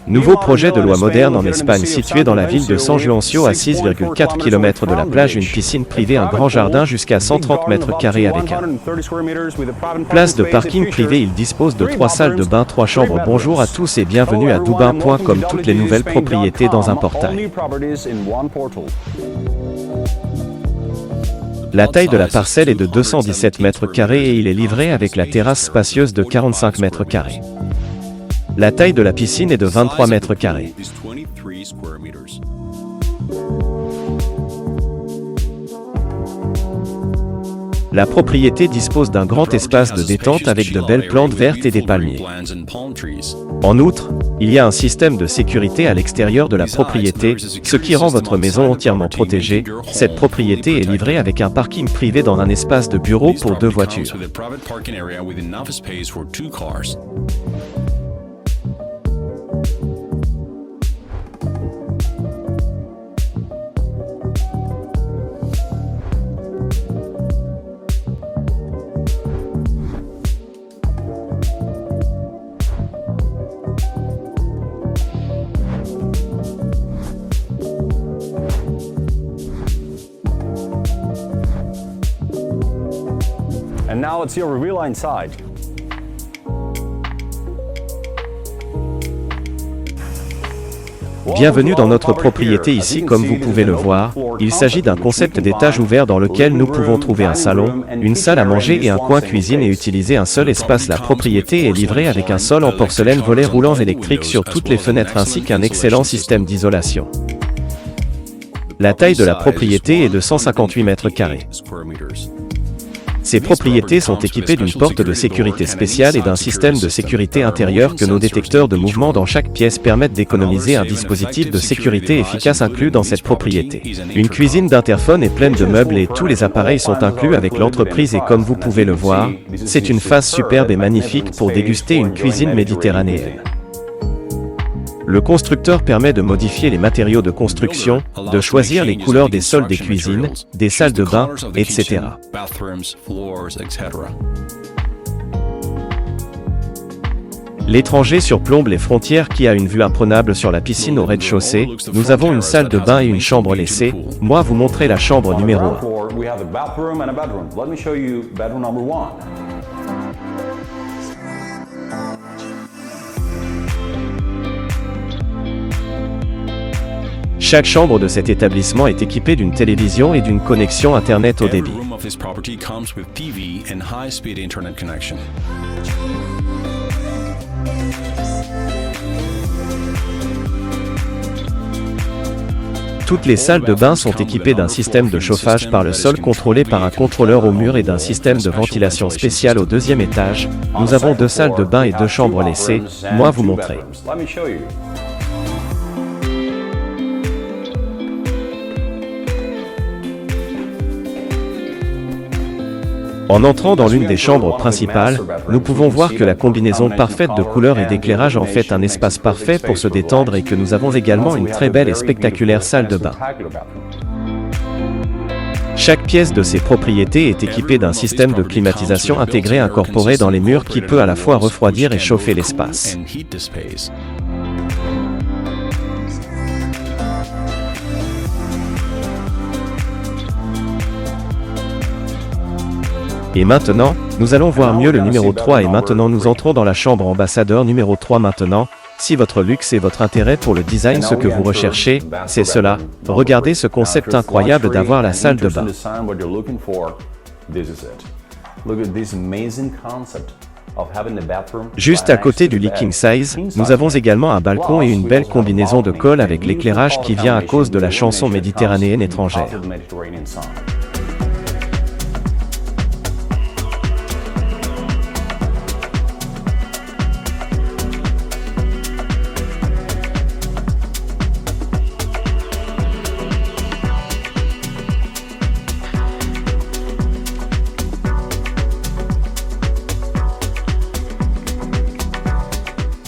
Nouveau projet de loi moderne en Espagne situé dans la ville de San Juancio à 6,4 km de la plage, une piscine privée, un grand jardin jusqu'à 130 mètres carrés avec un place de parking privé. Il dispose de 3 salles de bain, 3 chambres. Bonjour à tous et bienvenue à Dubain. Comme toutes les nouvelles propriétés dans un portail. La taille de la parcelle est de 217 mètres carrés et il est livré avec la terrasse spacieuse de 45 mètres carrés. La taille de la piscine est de 23 mètres carrés. La propriété dispose d'un grand espace de détente avec de belles plantes vertes et des palmiers. En outre, il y a un système de sécurité à l'extérieur de la propriété, ce qui rend votre maison entièrement protégée. Cette propriété est livrée avec un parking privé dans un espace de bureau pour 2 voitures. And now let's see our reveal inside. Bienvenue dans notre propriété ici. Comme vous pouvez le voir, il s'agit d'un concept d'étage ouvert dans lequel nous pouvons trouver un salon, une salle à manger et un coin cuisine et utiliser un seul espace. La propriété est livrée avec un sol en porcelaine, volets roulants électriques sur toutes les fenêtres ainsi qu'un excellent système d'isolation. La taille de la propriété est de 158 mètres carrés. Ces propriétés sont équipées d'une porte de sécurité spéciale et d'un système de sécurité intérieur que nos détecteurs de mouvement dans chaque pièce permettent d'économiser. Un dispositif de sécurité efficace inclus dans cette propriété. Une cuisine d'interphone est pleine de meubles et tous les appareils sont inclus avec l'entreprise et comme vous pouvez le voir, c'est une face superbe et magnifique pour déguster une cuisine méditerranéenne. Le constructeur permet de modifier les matériaux de construction, de choisir les couleurs des sols des cuisines, des salles de bain, etc. L'étranger surplombe les frontières qui a une vue imprenable sur la piscine au rez-de-chaussée. Nous avons une salle de bain et une chambre laissée. Moi vous montrer la chambre numéro 1. Chaque chambre de cet établissement est équipée d'une télévision et d'une connexion Internet haut débit. Toutes les salles de bain sont équipées d'un système de chauffage par le sol contrôlé par un contrôleur au mur et d'un système de ventilation spécial au 2e étage. Nous avons 2 salles de bain et 2 chambres laissées. Moi vous montrer. En entrant dans l'une des chambres principales, nous pouvons voir que la combinaison parfaite de couleurs et d'éclairage en fait un espace parfait pour se détendre et que nous avons également une très belle et spectaculaire salle de bain. Chaque pièce de ces propriétés est équipée d'un système de climatisation intégré incorporé dans les murs qui peut à la fois refroidir et chauffer l'espace. Et maintenant, nous allons voir mieux le numéro 3 et maintenant nous entrons dans la chambre ambassadeur numéro 3 maintenant. Si votre luxe et votre intérêt pour le design ce que vous recherchez, c'est cela. Regardez ce concept incroyable d'avoir la salle de bain. Juste à côté du lit king size, nous avons également un balcon et une belle combinaison de colle avec l'éclairage qui vient à cause de la chanson méditerranéenne étrangère.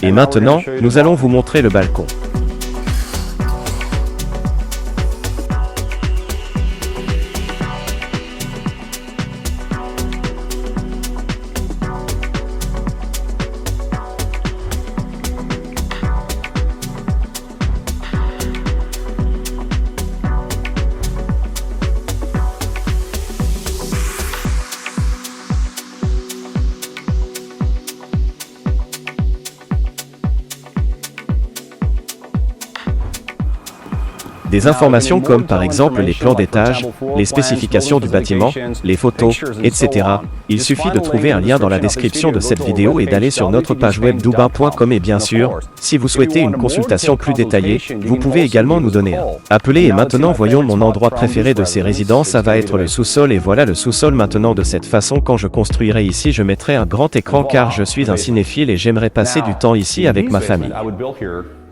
Et maintenant, nous allons vous montrer le balcon. Des informations comme par exemple les plans d'étage, les spécifications du bâtiment, les photos, etc. Il suffit de trouver un lien dans la description de cette vidéo et d'aller sur notre page web doubin.com et bien sûr, si vous souhaitez une consultation plus détaillée, vous pouvez également nous donner un appelez et maintenant voyons mon endroit préféré de ces résidences, ça va être le sous-sol et voilà le sous-sol maintenant de cette façon quand je construirai ici je mettrai un grand écran car je suis un cinéphile et j'aimerais passer du temps ici avec ma famille.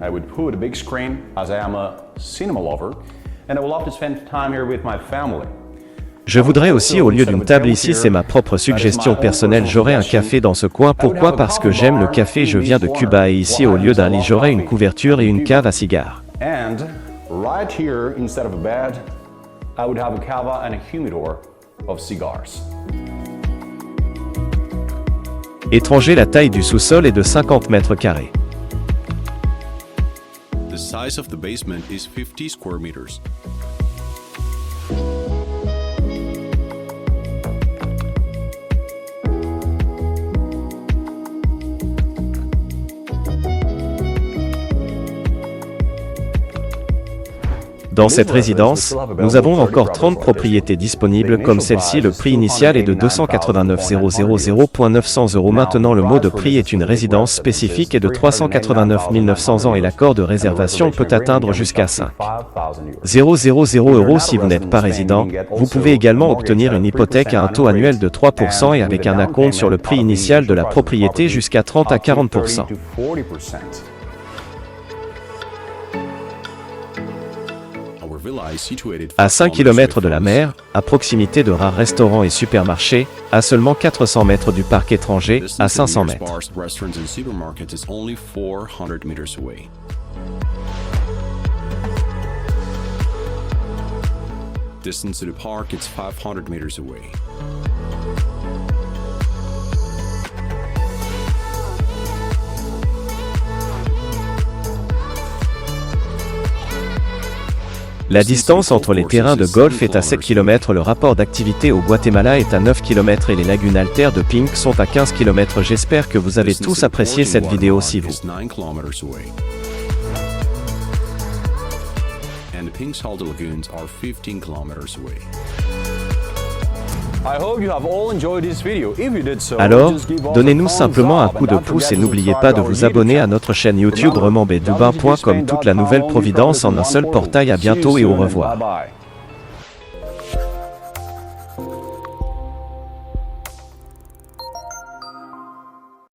I would put a big screen as I am a cinema lover and I would love to spend time here with my family. Je voudrais aussi au lieu d'une table ici, c'est ma propre suggestion personnelle, j'aurais un café dans ce coin. Pourquoi? Parce que j'aime le café, je viens de Cuba et ici au lieu d'un lit j'aurais une couverture et une cave à cigares. And right here instead of a bed, I would have a cava and a humidor of cigars. Étranger, la taille du sous-sol est de 50 mètres carrés. The size of the basement is 50 square meters. Dans cette résidence, nous avons encore 30 propriétés disponibles comme celle-ci. Le prix initial est de 289 900 €. Maintenant le mot de prix est une résidence spécifique et de 389 900 ans et l'accord de réservation peut atteindre jusqu'à 5 000 € si vous n'êtes pas résident. Vous pouvez également obtenir une hypothèque à un taux annuel de 3% et avec un acompte sur le prix initial de la propriété jusqu'à 30 à 40%. À 5 km de la mer, à proximité de rares restaurants et supermarchés, à seulement 400 mètres du parc étranger, à 500 mètres. Distance to the park, it's 500 meters away. La distance entre les terrains de golf est à 7 km, le rapport d'activité au Guatemala est à 9 km et les lagunes altaires de Pink sont à 15 km. J'espère que vous avez tous apprécié cette vidéo. Si vous and the pink salt lagoons are 15 kilometers away. Alors, donnez-nous simplement un coup de pouce et n'oubliez pas de vous abonner à notre chaîne YouTube remembédoubin.com. Toute la nouvelle providence en un seul portail. À bientôt et au revoir.